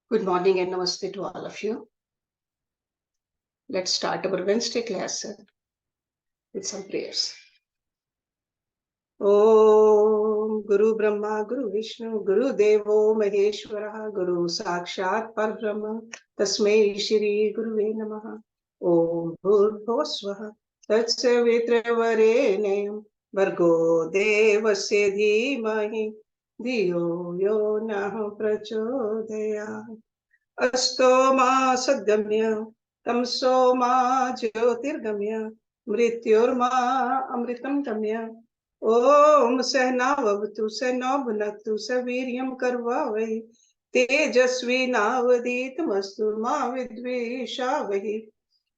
Good morning and namaste to all of you. Let's start our Wednesday class with some prayers. Om Guru Brahma Guru Vishnu Guru Devo Maheshwara Guru Sakshat Parbrahma Tasmai Shri Guruve Namaha. Om Bhurvosvaha Tatsavitravare Vargo Devasya Dhimahi Dhiyo Yo Nah Prachodayat. Asto ma sadgamya tamso ma jyotirgamya mrityurma amritam gamya. Om sahnavavatu sahnabhunaktu saviryam karvavai tejasvi navaditamastu ma vidvishavahi.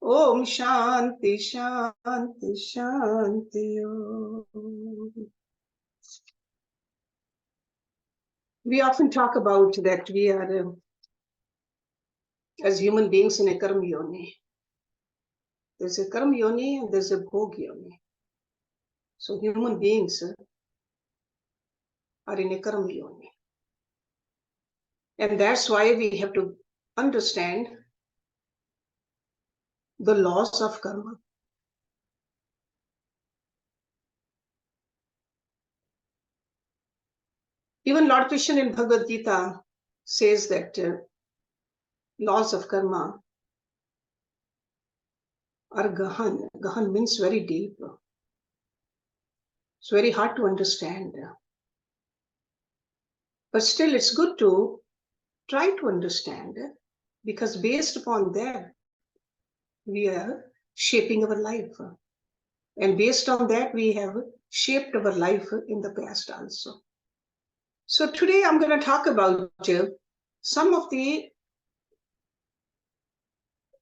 Om shanti shanti shanti. We often talk about that we are as human beings in a karma yoni. There's a karma yoni and there's a bhog yoni. So human beings are in a karma yoni. And that's why we have to understand the laws of karma. Even Lord Krishna in Bhagavad Gita says that laws of karma are gahan. Gahan means very deep. It's very hard to understand. But still it's good to try to understand, because based upon that, we are shaping our life. And based on that, we have shaped our life in the past also. So today I'm going to talk about some of the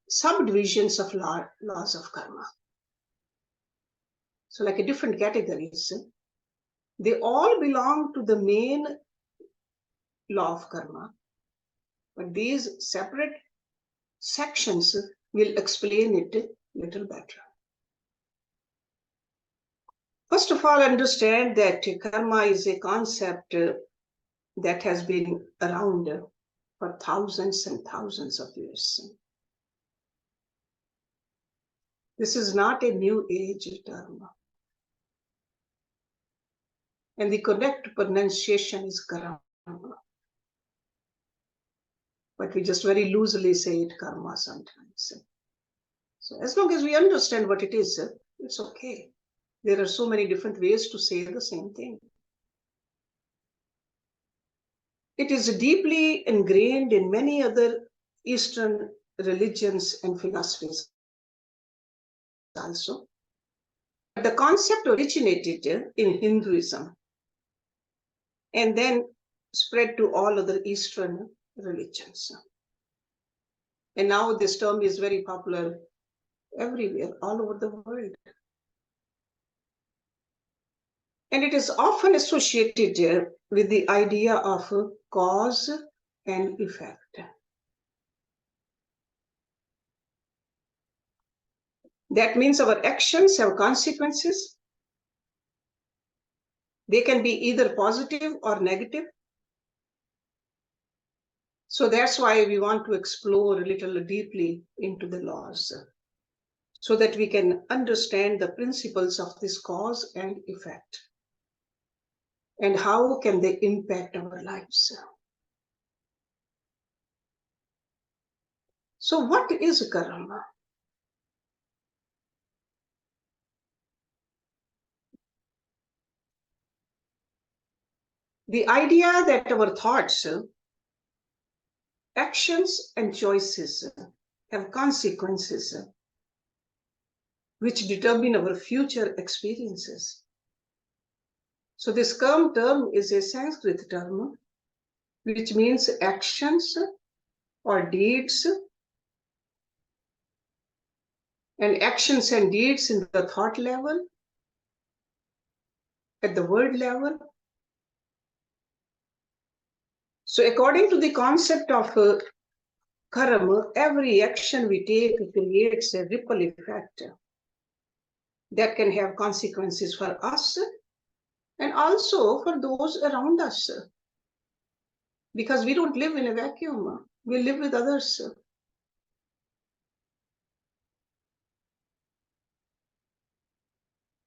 subdivisions of laws of karma. So like a different categories. They all belong to the main law of karma. But these separate sections will explain it a little better. First of all, understand that karma is a concept that has been around for thousands and thousands of years. This is not a new age term. And the correct pronunciation is karma. But we just very loosely say it karma sometimes. So as long as we understand what it is, it's okay. There are so many different ways to say the same thing. It is deeply ingrained in many other Eastern religions and philosophies also. The concept originated in Hinduism and then spread to all other Eastern religions. And now this term is very popular everywhere, all over the world. And it is often associated with the idea of cause and effect. That means our actions have consequences. They can be either positive or negative. So that's why we want to explore a little deeply into the laws, so that we can understand the principles of this cause and effect. And how can they impact our lives? So what is karma? The idea that our thoughts, actions and choices have consequences which determine our future experiences. So this term is a Sanskrit term which means actions or deeds, and actions and deeds in the thought level, at the word level. So according to the concept of karma, every action we take creates a ripple effect that can have consequences for us and also for those around us. Because we don't live in a vacuum. we live with others.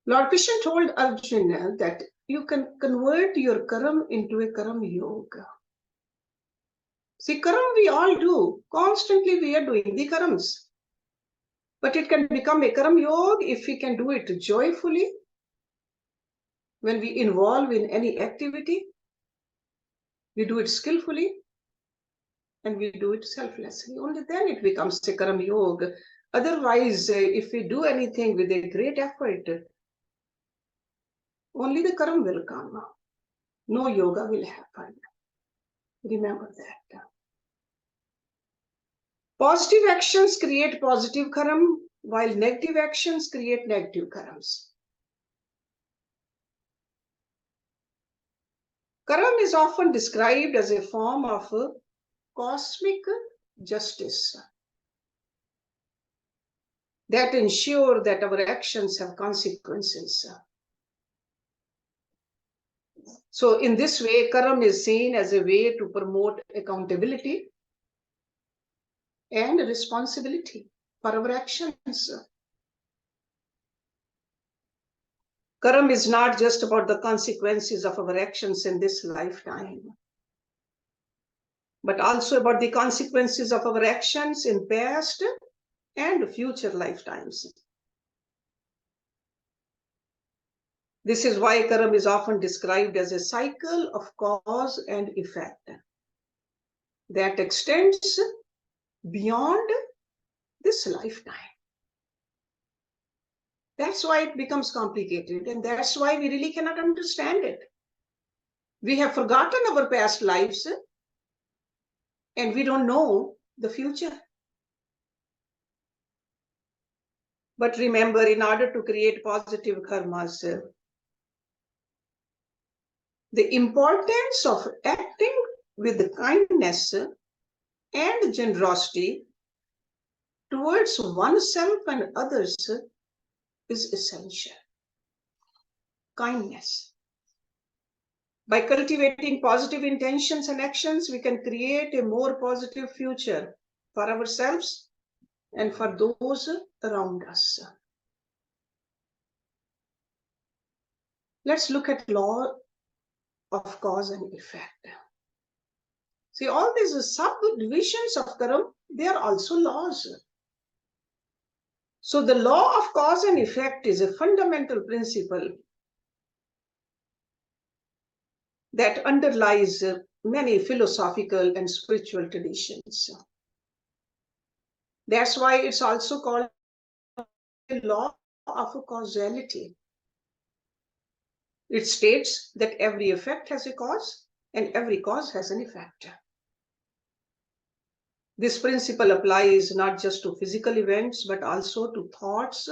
Lord Krishna told Arjuna that you can convert your karam into a karam yoga. See, karam we all do. Constantly we are doing the karams. But it can become a karam yoga if we can do it joyfully. When we involve in any activity, we do it skillfully and we do it selflessly. Only then it becomes a karam yoga. Otherwise, if we do anything with a great effort, only the karam will come. No yoga will happen. Remember that. Positive actions create positive karam, while negative actions create negative karams. Karam is often described as a form of cosmic justice that ensure that our actions have consequences. So in this way, karam is seen as a way to promote accountability and responsibility for our actions. Karam is not just about the consequences of our actions in this lifetime, but also about the consequences of our actions in past and future lifetimes. This is why karam is often described as a cycle of cause and effect that extends beyond this lifetime. That's why it becomes complicated, and that's why we really cannot understand it. We have forgotten our past lives, and we don't know the future. But remember, in order to create positive karmas, the importance of acting with kindness and generosity towards oneself and others is essential. Kindness. By cultivating positive intentions and actions, we can create a more positive future for ourselves and for those around us. Let's look at law of cause and effect. See, all these subdivisions of karam, they are also laws. So the law of cause and effect is a fundamental principle that underlies many philosophical and spiritual traditions. That's why it's also called the law of causality. It states that every effect has a cause and every cause has an effect. This principle applies not just to physical events, but also to thoughts,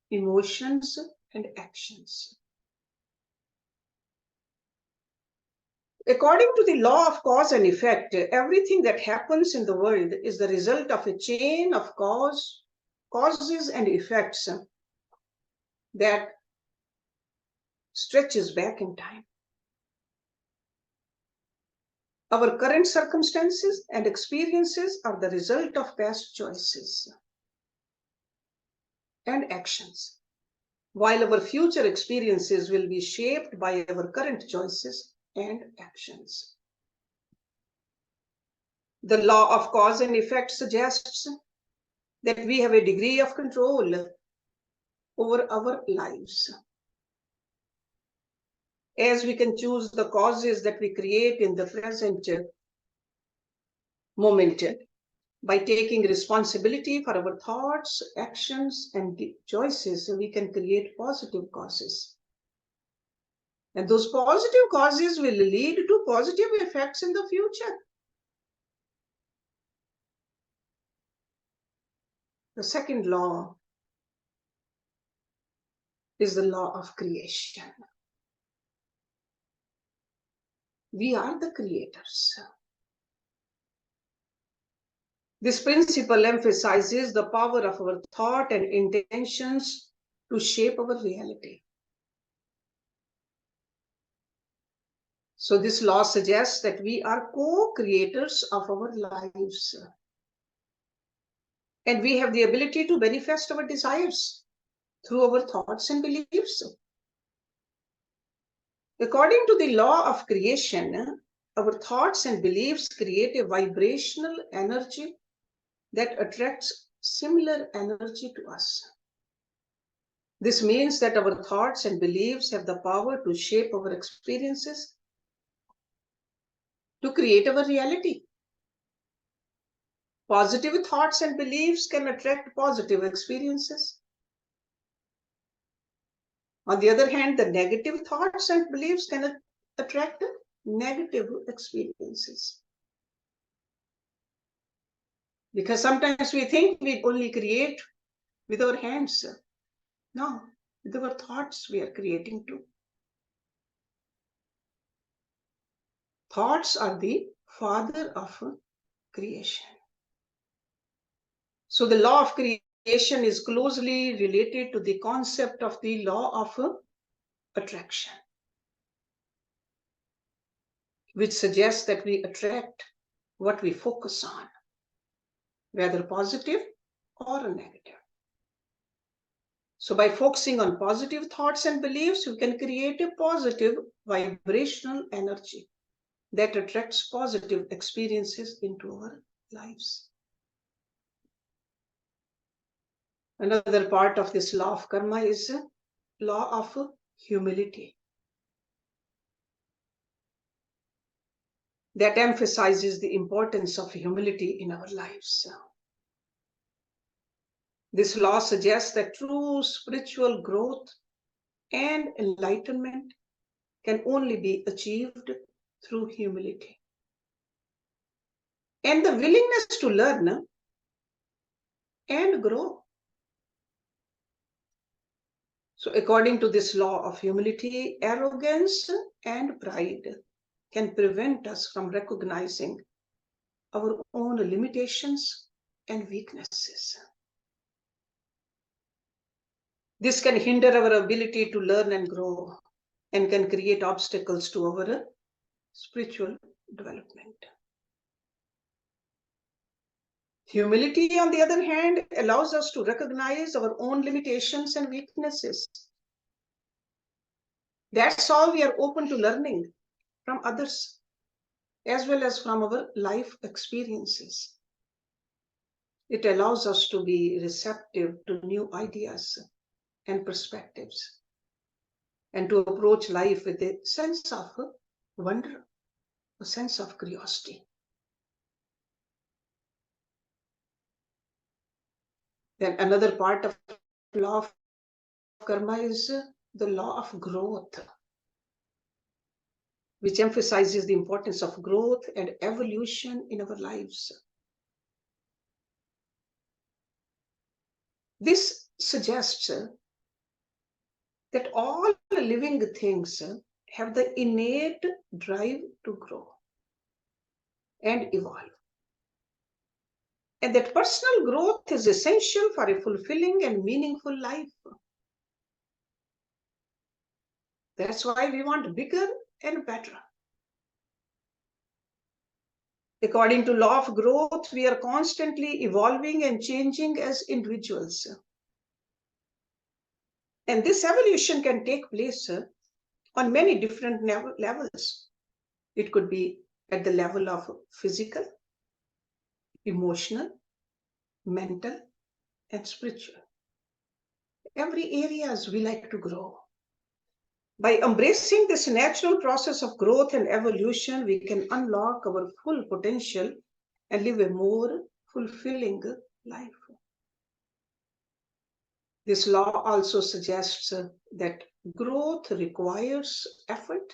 emotions, and actions. According to the law of cause and effect, everything that happens in the world is the result of a chain of causes and effects that stretches back in time. Our current circumstances and experiences are the result of past choices and actions, while our future experiences will be shaped by our current choices and actions. The law of cause and effect suggests that we have a degree of control over our lives, as we can choose the causes that we create in the present moment. By taking responsibility for our thoughts, actions, and choices, we can create positive causes. And those positive causes will lead to positive effects in the future. The second law is the law of creation. We are the creators. This principle emphasizes the power of our thought and intentions to shape our reality. So this law suggests that we are co-creators of our lives. And we have the ability to manifest our desires through our thoughts and beliefs. According to the law of creation, our thoughts and beliefs create a vibrational energy that attracts similar energy to us. This means that our thoughts and beliefs have the power to shape our experiences, to create our reality. Positive thoughts and beliefs can attract positive experiences. On the other hand, the negative thoughts and beliefs can attract negative experiences. Because sometimes we think we only create with our hands. No, with our thoughts we are creating too. Thoughts are the father of creation. So the law of creation is closely related to the concept of the law of attraction, which suggests that we attract what we focus on, whether positive or negative. So by focusing on positive thoughts and beliefs, we can create a positive vibrational energy that attracts positive experiences into our lives. Another part of this law of karma is law of humility, that emphasizes the importance of humility in our lives. This law suggests that true spiritual growth and enlightenment can only be achieved through humility. And the willingness to learn and grow. So according to this law of humility, arrogance and pride can prevent us from recognizing our own limitations and weaknesses. This can hinder our ability to learn and grow and can create obstacles to our spiritual development. Humility, on the other hand, allows us to recognize our own limitations and weaknesses. That's how we are open to learning from others, as well as from our life experiences. It allows us to be receptive to new ideas and perspectives, and to approach life with a sense of wonder, a sense of curiosity. Then another part of law of karma is the law of growth, which emphasizes the importance of growth and evolution in our lives. This suggests that all living things have the innate drive to grow and evolve, and that personal growth is essential for a fulfilling and meaningful life. That's why we want bigger and better. According to law of growth, we are constantly evolving and changing as individuals. And this evolution can take place on many different levels. It could be at the level of physical, emotional, mental, and spiritual. Every areas we like to grow. By embracing this natural process of growth and evolution, we can unlock our full potential and live a more fulfilling life. This law also suggests that growth requires effort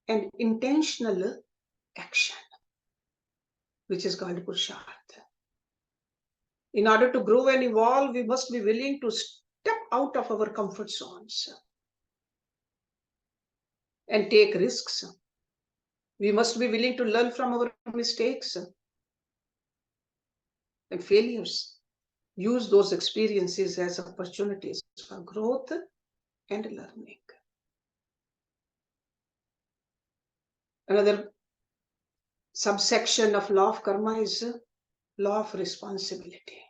and intentional action, which is called purushartha. In order to grow and evolve, we must be willing to step out of our comfort zones and take risks. We must be willing to learn from our mistakes and failures. Use those experiences as opportunities for growth and learning. Another subsection of law of karma is law of responsibility.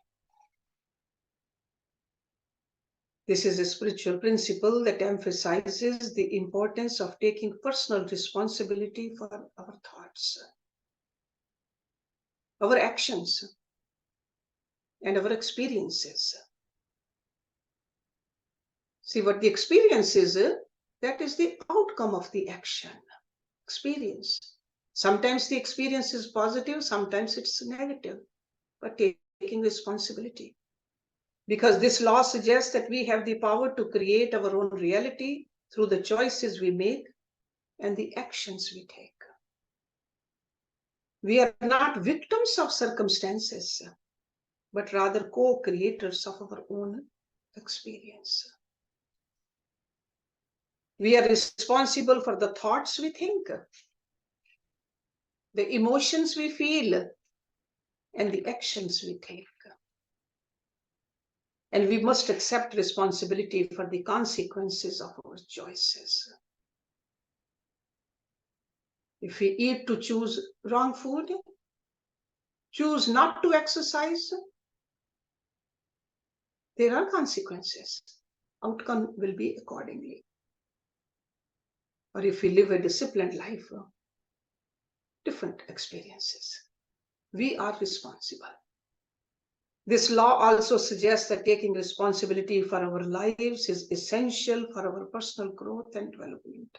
This is a spiritual principle that emphasizes the importance of taking personal responsibility for our thoughts, our actions, and our experiences. See, what the experience is, that is the outcome of the action, experience. Sometimes the experience is positive, sometimes it's negative, but taking responsibility. Because this law suggests that we have the power to create our own reality through the choices we make and the actions we take. We are not victims of circumstances, but rather co-creators of our own experience. We are responsible for the thoughts we think, the emotions we feel, and the actions we take. And we must accept responsibility for the consequences of our choices. If we eat to choose wrong food, choose not to exercise, there are consequences. Outcome will be accordingly. Or if we live a disciplined life, different experiences. We are responsible. This law also suggests that taking responsibility for our lives is essential for our personal growth and development.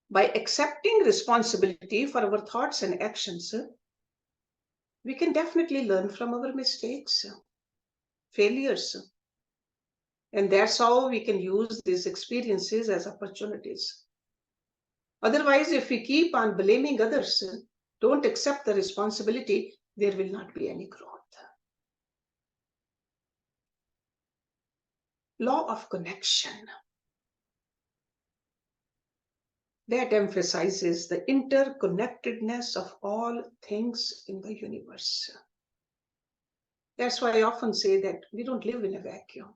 By accepting responsibility for our thoughts and actions, we can definitely learn from our mistakes, failures. And that's how we can use these experiences as opportunities. Otherwise, if we keep on blaming others, don't accept the responsibility, there will not be any growth. Law of connection. That emphasizes the interconnectedness of all things in the universe. That's why I often say that we don't live in a vacuum.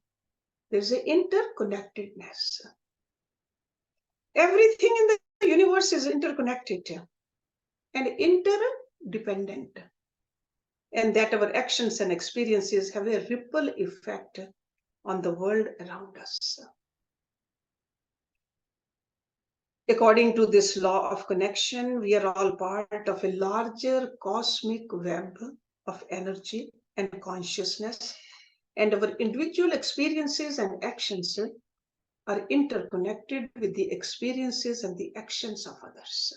There's an interconnectedness. Everything in the universe is interconnected and interdependent. And that our actions and experiences have a ripple effect on the world around us. According to this law of connection, we are all part of a larger cosmic web of energy and consciousness, and our individual experiences and actions are interconnected with the experiences and the actions of others.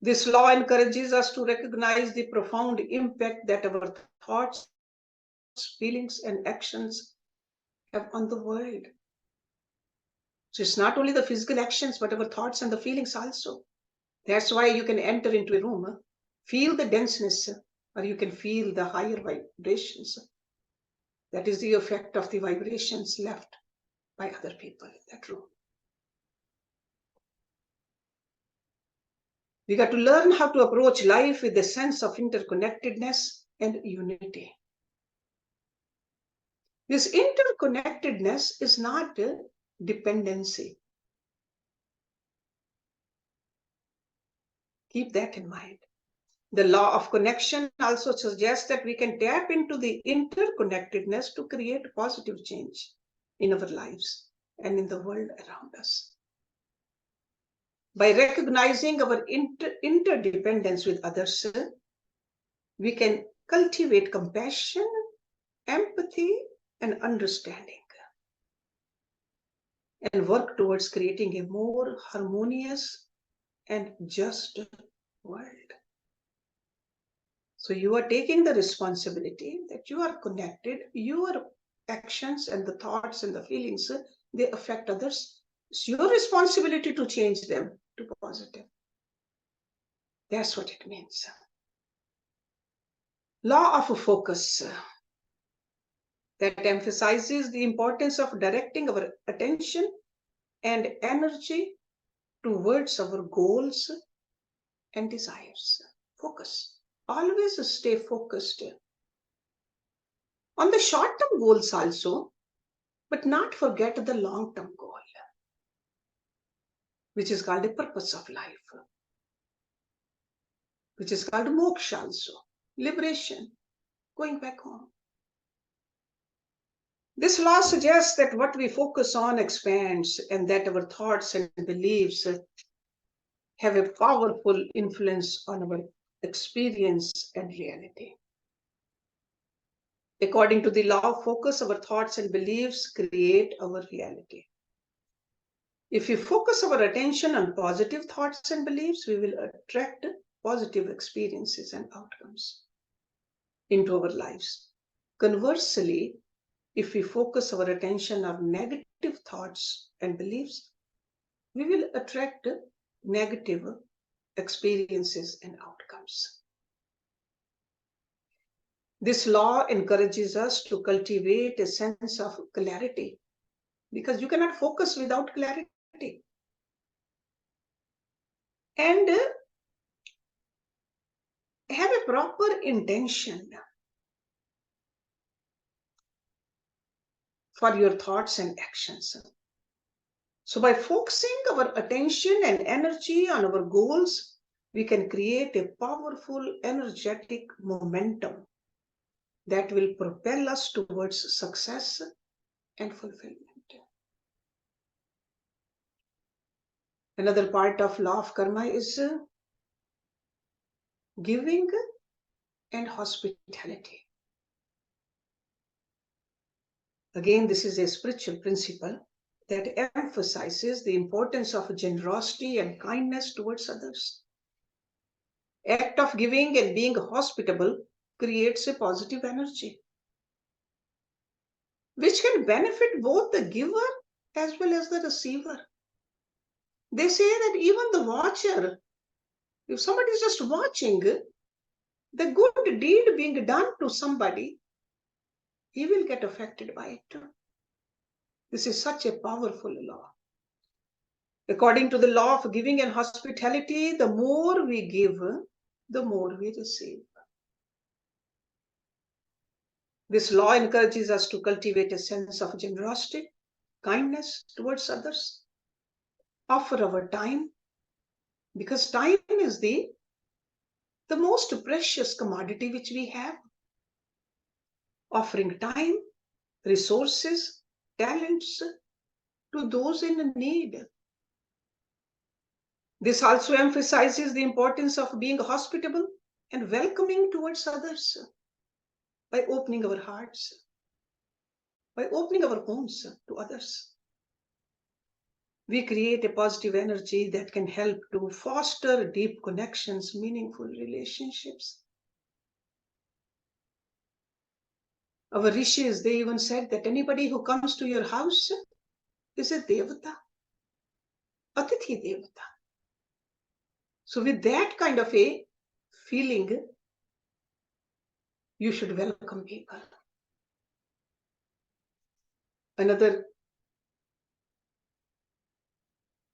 This law encourages us to recognize the profound impact that our thoughts, feelings, and actions have on the world. So it's not only the physical actions, but our thoughts and the feelings also. That's why you can enter into a room, feel the denseness, or you can feel the higher vibrations. That is the effect of the vibrations left by other people in that room. We got to learn how to approach life with a sense of interconnectedness and unity. This interconnectedness is not a dependency. Keep that in mind. The law of connection also suggests that we can tap into the interconnectedness to create positive change in our lives and in the world around us. By recognizing our interdependence with others, we can cultivate compassion, empathy, and understanding, and work towards creating a more harmonious and just world. So you are taking the responsibility that you are connected, your actions and the thoughts and the feelings, they affect others. It's your responsibility to change them to positive. That's what it means. Law of focus. That emphasizes the importance of directing our attention and energy towards our goals and desires. Focus. Always stay focused on the short-term goals also, but not forget the long-term goal. which is called the purpose of life, which is called moksha also, liberation, going back home. This law suggests that what we focus on expands and that our thoughts and beliefs have a powerful influence on our experience and reality. According to the law of focus, our thoughts and beliefs create our reality. If we focus our attention on positive thoughts and beliefs, we will attract positive experiences and outcomes into our lives. Conversely, if we focus our attention on negative thoughts and beliefs, we will attract negative experiences and outcomes. This law encourages us to cultivate a sense of clarity, because you cannot focus without clarity. And have a proper intention for your thoughts and actions. So by focusing our attention and energy on our goals, we can create a powerful, energetic momentum that will propel us towards success and fulfillment. Another part of law of karma is giving and hospitality. Again, this is a spiritual principle that emphasizes the importance of generosity and kindness towards others. Act of giving and being hospitable creates a positive energy, which can benefit both the giver as well as the receiver. They say that even the watcher, if somebody is just watching the good deed being done to somebody, he will get affected by it too. This is such a powerful law. According to the law of giving and hospitality, the more we give, the more we receive. This law encourages us to cultivate a sense of generosity, kindness towards others, offer our time, because time is the most precious commodity which we have. Offering time, resources, talents to those in need. This also emphasizes the importance of being hospitable and welcoming towards others by opening our hearts, by opening our homes to others. We create a positive energy that can help to foster deep connections, meaningful relationships. Our rishis, they even said that anybody who comes to your house is a devata, atithi devata. So with that kind of a feeling, you should welcome people. Another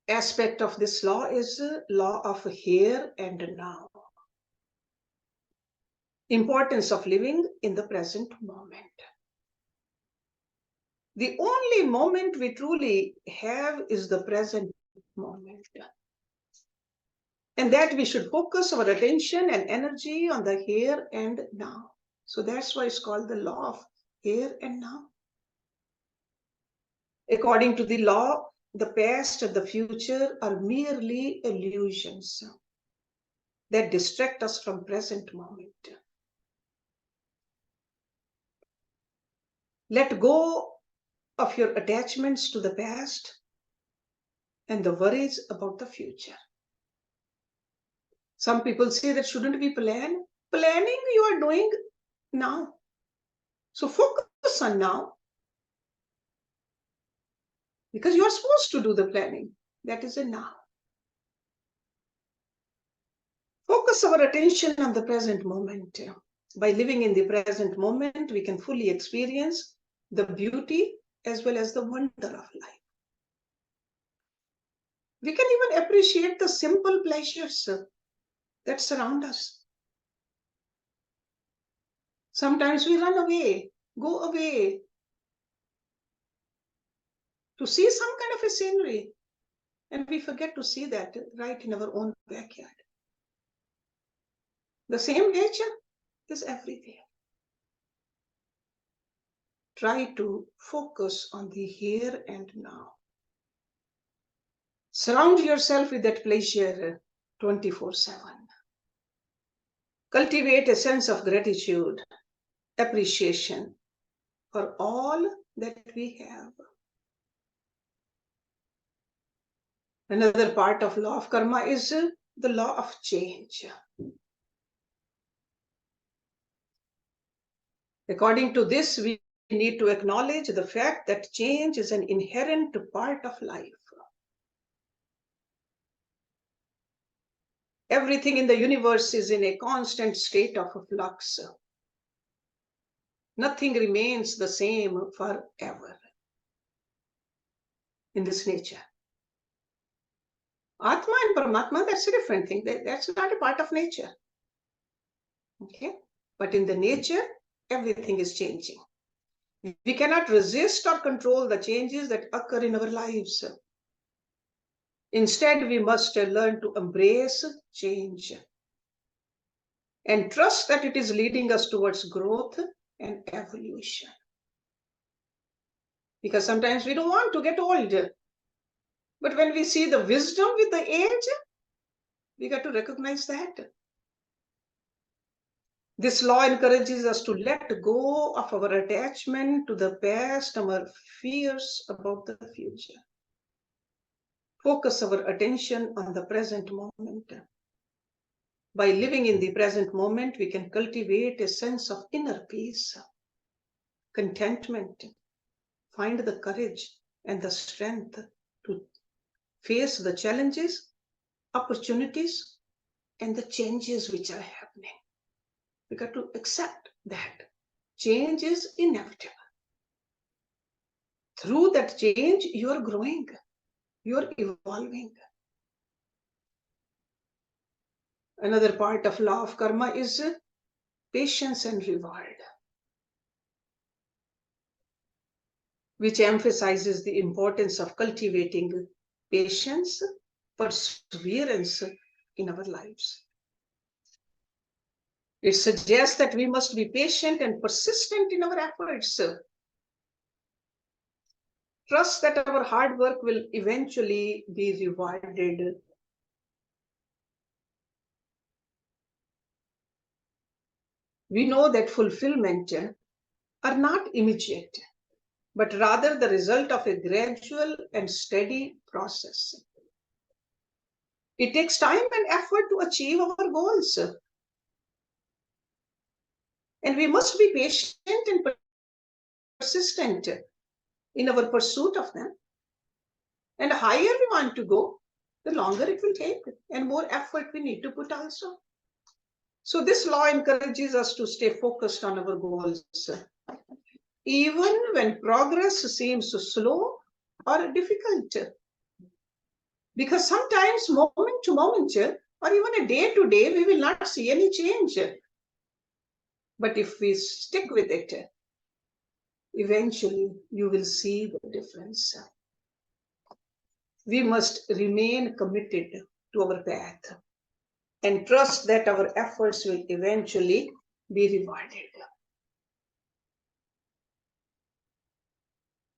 aspect of this law is law of here and now. Importance of living in the present moment. The only moment we truly have is the present moment. And that we should focus our attention and energy on the here and now. So that's why it's called the law of here and now. According to the law, the past and the future are merely illusions that distract us from present moment. Let go of your attachments to the past and the worries about the future. Some people say that shouldn't we plan? Planning you are doing now. So focus on now, because you are supposed to do the planning. That is a now. Focus our attention on the present moment. By living in the present moment, we can fully experience the beauty as well as the wonder of life. We can even appreciate the simple pleasures that surround us. Sometimes we run away, go away to see some kind of a scenery. And we forget to see that right in our own backyard. The same nature is everywhere. Try to focus on the here and now. Surround yourself with that pleasure 24/7. Cultivate a sense of gratitude, appreciation for all that we have. Another part of law of karma is the law of change. According to this, we need to acknowledge the fact that change is an inherent part of life. Everything in the universe is in a constant state of flux. Nothing remains the same forever in this nature. Atma and Paramatma, that's a different thing. That's not a part of nature. Okay? But in the nature, everything is changing. We cannot resist or control the changes that occur in our lives. Instead, we must learn to embrace change and trust that it is leading us towards growth and evolution. Because sometimes we don't want to get old. But when we see the wisdom with the age, we got to recognize that. This law encourages us to let go of our attachment to the past and our fears about the future. Focus our attention on the present moment. By living in the present moment, we can cultivate a sense of inner peace, contentment, find the courage and the strength to face the challenges, opportunities, and the changes which are happening. We got to accept that change is inevitable. Through that change, you are growing, you are evolving. Another part of law of karma is patience and reward, which emphasizes the importance of cultivating patience, perseverance in our lives. It suggests that we must be patient and persistent in our efforts. Trust that our hard work will eventually be rewarded. We know that fulfillment are not immediate, but rather the result of a gradual and steady process. It takes time and effort to achieve our goals. And we must be patient and persistent in our pursuit of them. And the higher we want to go, the longer it will take and more effort we need to put also. So this law encourages us to stay focused on our goals, even when progress seems slow or difficult. Because sometimes moment to moment or even a day to day, we will not see any change. But if we stick with it, eventually you will see the difference. We must remain committed to our path and trust that our efforts will eventually be rewarded.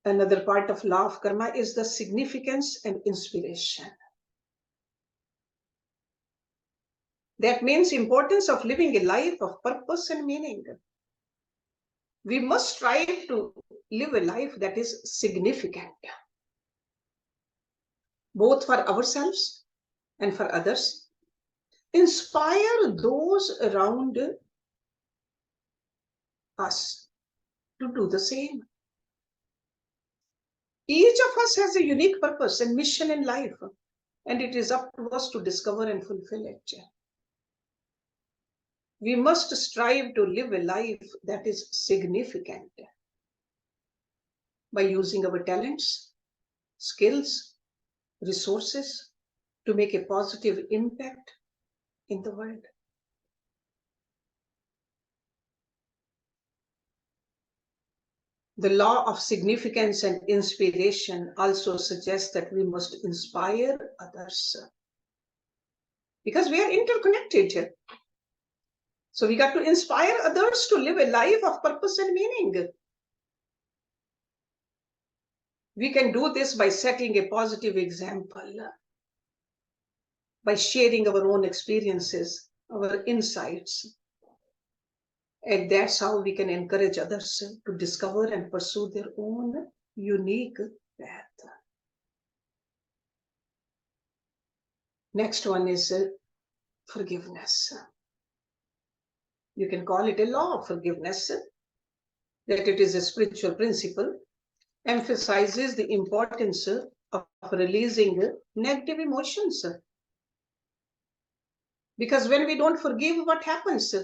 Another part of law of karma is the significance and inspiration. That means importance of living a life of purpose and meaning. We must strive to live a life that is significant, both for ourselves and for others. Inspire those around us to do the same. Each of us has a unique purpose and mission in life, and it is up to us to discover and fulfill it. We must strive to live a life that is significant by using our talents, skills, resources to make a positive impact in the world. The law of significance and inspiration also suggests that we must inspire others because we are interconnected. So we got to inspire others to live a life of purpose and meaning. We can do this by setting a positive example, by sharing our own experiences, our insights. And that's how we can encourage others to discover and pursue their own unique path. Next one is forgiveness. You can call it a law of forgiveness, that it is a spiritual principle, emphasizes the importance of releasing negative emotions. Because when we don't forgive, what happens?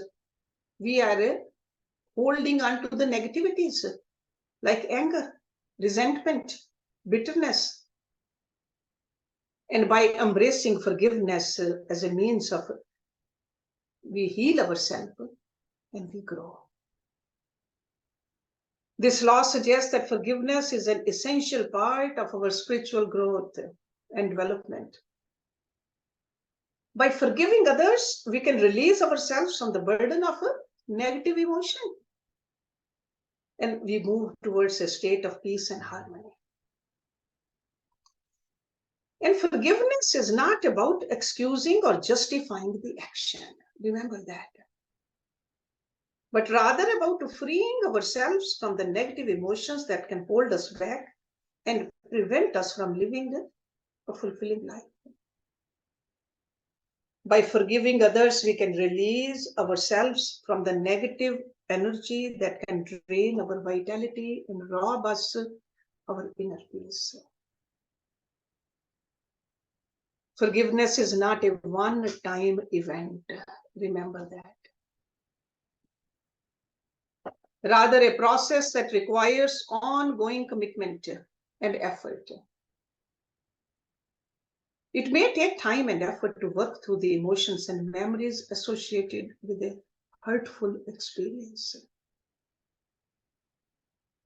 We are holding on to the negativities like anger, resentment, bitterness. And by embracing forgiveness as a means of, we heal ourselves and we grow. This law suggests that forgiveness is an essential part of our spiritual growth and development. By forgiving others, we can release ourselves from the burden of a negative emotion. And we move towards a state of peace and harmony. And forgiveness is not about excusing or justifying the action. Remember that. But rather about freeing ourselves from the negative emotions that can hold us back and prevent us from living a fulfilling life. By forgiving others, we can release ourselves from the negative energy that can drain our vitality and rob us of our inner peace. Forgiveness is not a one-time event. Remember that. Rather, a process that requires ongoing commitment and effort. It may take time and effort to work through the emotions and memories associated with a hurtful experience.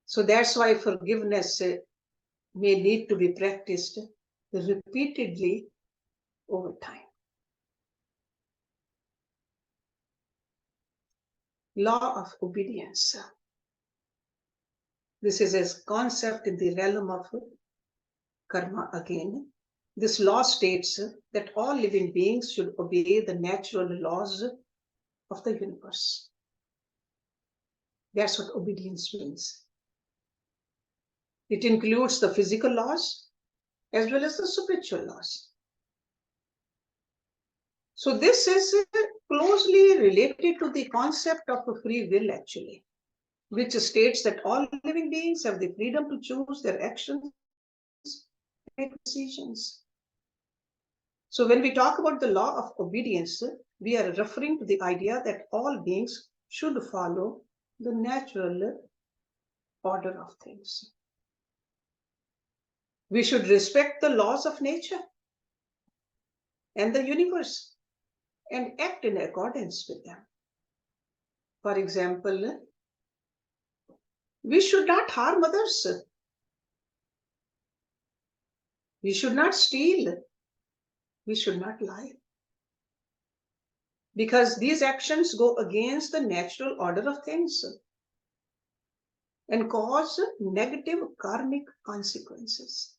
So that's why forgiveness may need to be practiced repeatedly over time. Law of obedience. This is a concept in the realm of karma again. This law states that all living beings should obey the natural laws of the universe. That's what obedience means. It includes the physical laws as well as the spiritual laws. So this is closely related to the concept of free will actually, which states that all living beings have the freedom to choose their actions and make decisions. So when we talk about the law of obedience, we are referring to the idea that all beings should follow the natural order of things. We should respect the laws of nature and the universe and act in accordance with them. For example, we should not harm others. We should not steal. We should not lie. Because these actions go against the natural order of things and cause negative karmic consequences.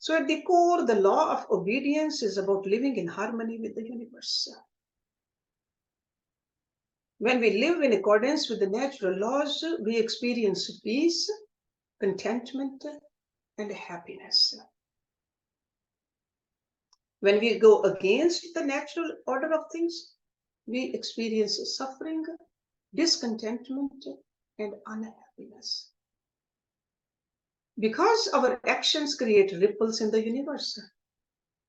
So at the core, the law of obedience is about living in harmony with the universe. When we live in accordance with the natural laws, we experience peace, contentment, and happiness. When we go against the natural order of things, we experience suffering, discontentment, and unhappiness. Because our actions create ripples in the universe.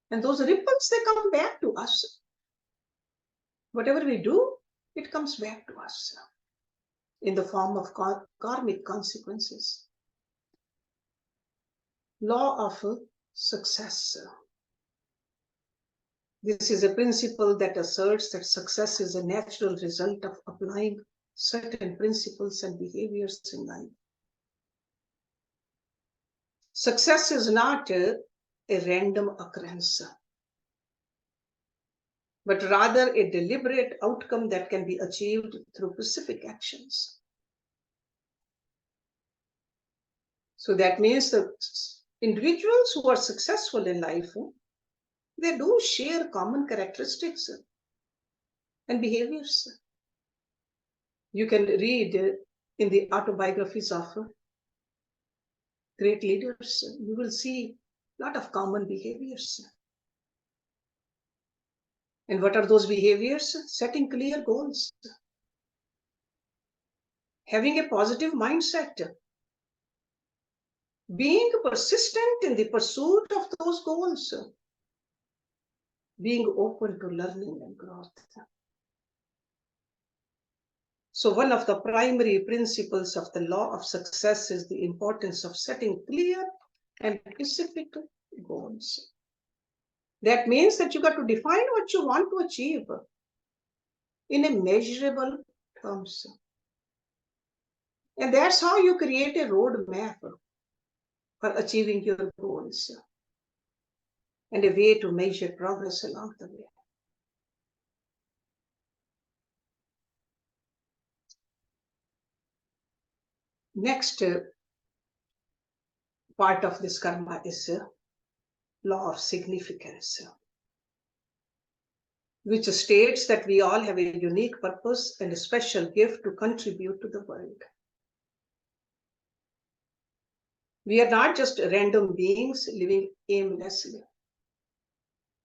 And those ripples, they come back to us. Whatever we do, it comes back to us in the form of karmic consequences. Law of success. This is a principle that asserts that success is a natural result of applying certain principles and behaviors in life. Success is not a random occurrence, but rather a deliberate outcome that can be achieved through specific actions. So that means that individuals who are successful in life, they do share common characteristics and behaviors. You can read in the autobiographies of great leaders, you will see a lot of common behaviors. And what are those behaviors? Setting clear goals, having a positive mindset, being persistent in the pursuit of those goals, being open to learning and growth. So one of the primary principles of the law of success is the importance of setting clear and specific goals. That means that you got to define what you want to achieve in a measurable terms. And that's how you create a roadmap for achieving your goals and a way to measure progress along the way. Next part of this karma is law of significance, which states that we all have a unique purpose and a special gift to contribute to the world. We are not just random beings living aimlessly.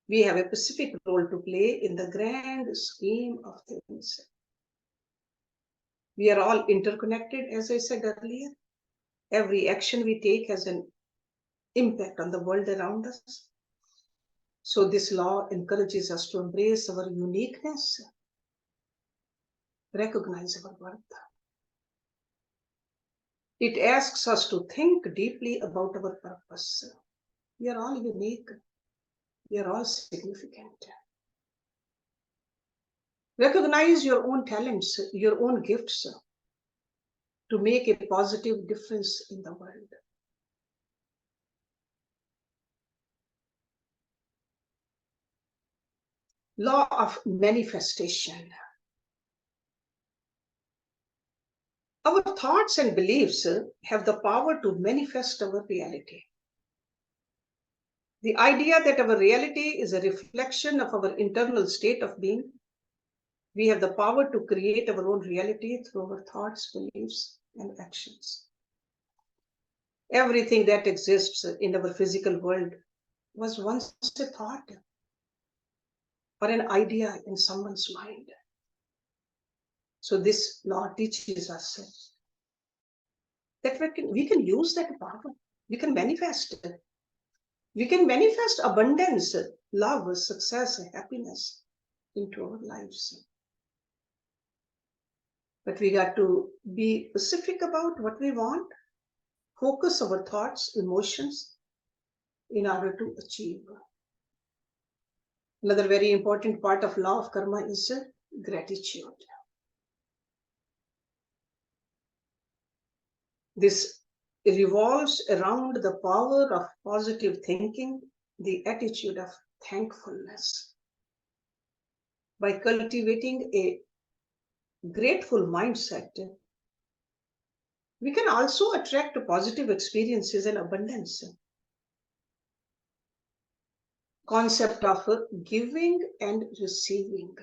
We have a specific role to play in the grand scheme of things. We are all interconnected, as I said earlier. Every action we take has an impact on the world around us. So this law encourages us to embrace our uniqueness, recognize our worth. It asks us to think deeply about our purpose. We are all unique. We are all significant. Recognize your own talents, your own gifts to make a positive difference in the world. Law of manifestation. Our thoughts and beliefs have the power to manifest our reality. The idea that our reality is a reflection of our internal state of being. We have the power to create our own reality through our thoughts, beliefs, and actions. Everything that exists in our physical world was once a thought or an idea in someone's mind. So this law teaches us that we can use that power. We can manifest it. We can manifest abundance, love, success, happiness into our lives. But we got to be specific about what we want, focus our thoughts, emotions in order to achieve. Another very important part of law of karma is gratitude. This revolves around the power of positive thinking, the attitude of thankfulness. By cultivating a grateful mindset, we can also attract positive experiences and abundance. Concept of giving and receiving,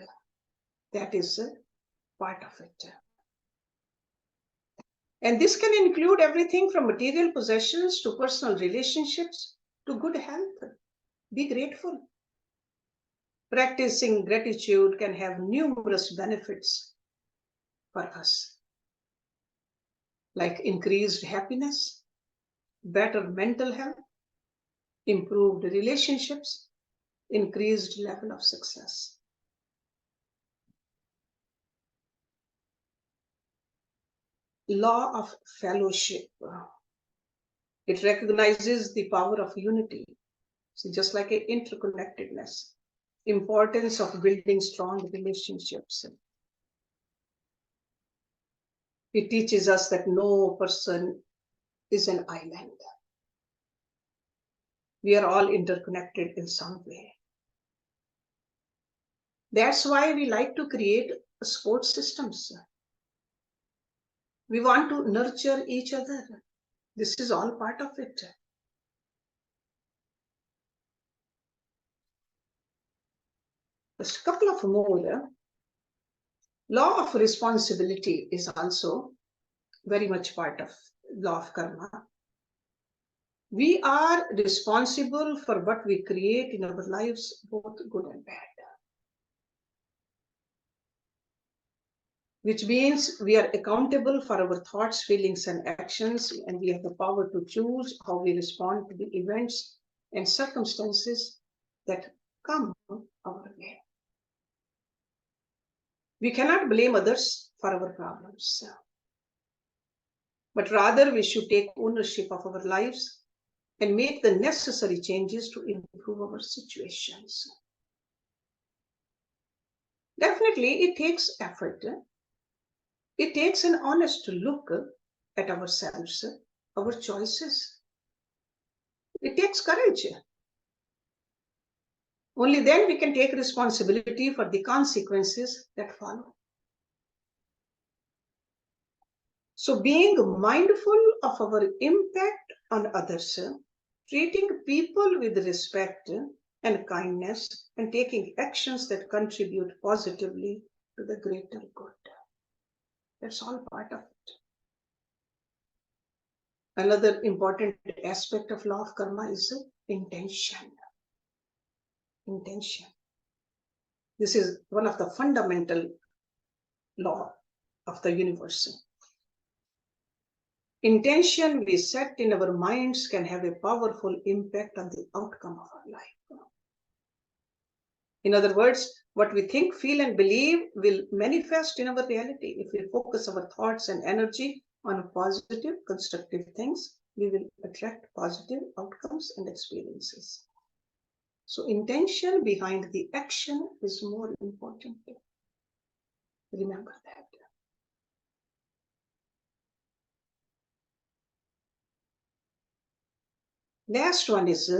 that is a part of it. And this can include everything from material possessions to personal relationships to good health. Be grateful. Practicing gratitude can have numerous benefits for us, like increased happiness, better mental health, improved relationships, increased level of success. Law of fellowship. It recognizes the power of unity. So just like an interconnectedness, importance of building strong relationships. It teaches us that no person is an island. We are all interconnected in some way. That's why we like to create support systems. We want to nurture each other. This is all part of it. Just a couple of more. Law of responsibility is also very much part of law of karma. We are responsible for what we create in our lives, both good and bad. Which means we are accountable for our thoughts, feelings, and actions, and we have the power to choose how we respond to the events and circumstances that come our way. We cannot blame others for our problems, but rather we should take ownership of our lives and make the necessary changes to improve our situations. Definitely, it takes effort. It takes an honest look at ourselves, our choices. It takes courage. Only then we can take responsibility for the consequences that follow. So being mindful of our impact on others, treating people with respect and kindness, and taking actions that contribute positively to the greater good. That's all part of it. Another important aspect of law of karma is intention. Intention. This is one of the fundamental law of the universe. Intention we set in our minds can have a powerful impact on the outcome of our life. In other words, what we think, feel, and believe will manifest in our reality. If we focus our thoughts and energy on positive, constructive things, we will attract positive outcomes and experiences. So intention behind the action is more important. Remember that. Last one is,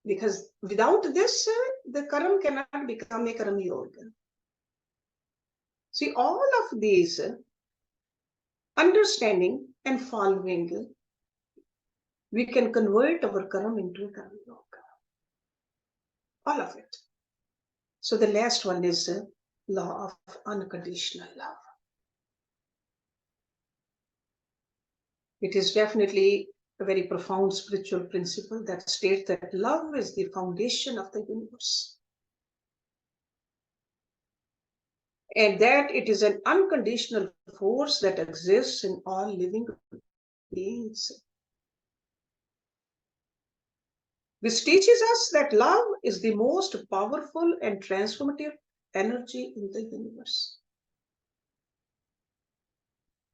because without this, the karma cannot become a karma yoga. See, all of these, understanding and following, we can convert our karma into a karma yoga. All of it. So the last one is law of unconditional love. It is definitely a very profound spiritual principle that states that love is the foundation of the universe. And that it is an unconditional force that exists in all living beings. This teaches us that love is the most powerful and transformative energy in the universe.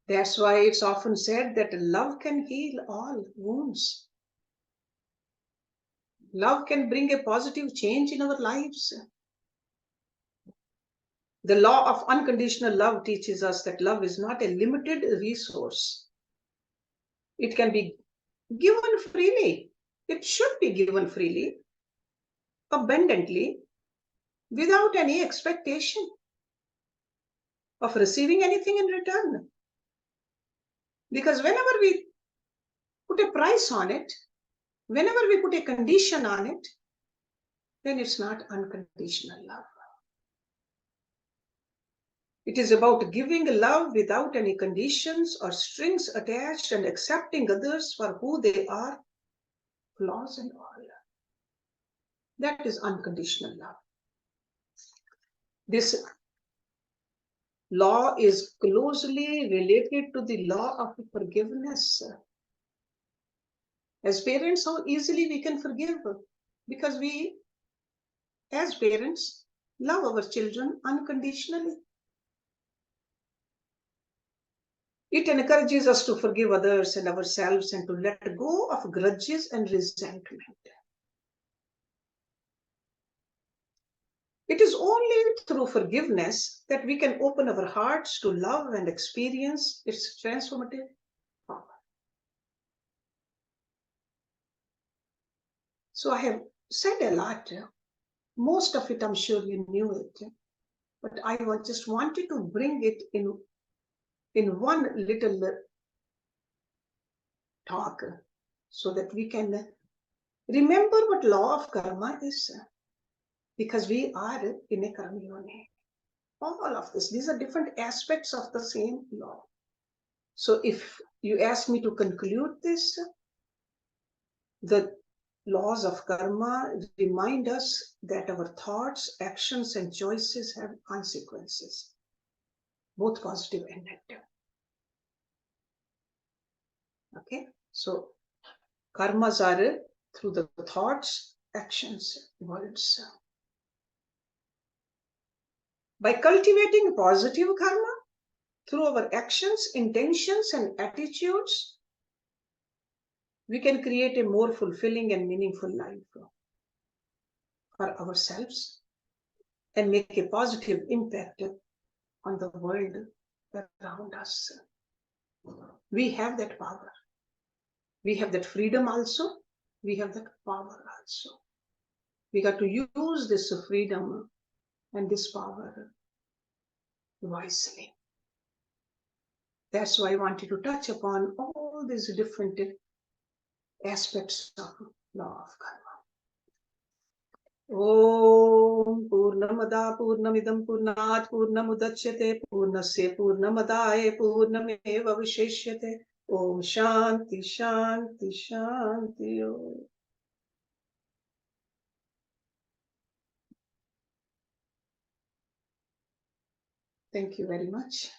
That's why it's often said that love can heal all wounds. Love can bring a positive change in our lives. The law of unconditional love teaches us that love is not a limited resource. It can be given freely. It should be given freely, abundantly, without any expectation of receiving anything in return. Because whenever we put a price on it, whenever we put a condition on it, then it's not unconditional love. It is about giving love without any conditions or strings attached and accepting others for who they are, flaws and all. That is unconditional love. This law is closely related to the law of forgiveness. As parents, how easily we can forgive, because we, as parents, love our children unconditionally. It encourages us to forgive others and ourselves and to let go of grudges and resentment. It is only through forgiveness that we can open our hearts to love and experience its transformative power. So I have said a lot. Most of it, I'm sure you knew it, but I just wanted to bring it in one little talk so that we can remember what law of karma is, because we are in a karma yoni. All of this, these are different aspects of the same law. So if you ask me to conclude this, the laws of karma remind us that our thoughts, actions, and choices have consequences, both positive and negative. Okay, so karmas are through the thoughts, actions, words. By cultivating positive karma through our actions, intentions, and attitudes, we can create a more fulfilling and meaningful life for ourselves and make a positive impact on the world around us. We have that power. We have that freedom also. We have that power also. We got to use this freedom and this power wisely. That's why I wanted to touch upon all these different aspects of law of karma. Om Purnamada Purnamidam Purnat Purnamudachyate Purnasya Purnamadaye Purnameva Vishishyate. Om Shanti Shanti Shanti Om. Thank you very much.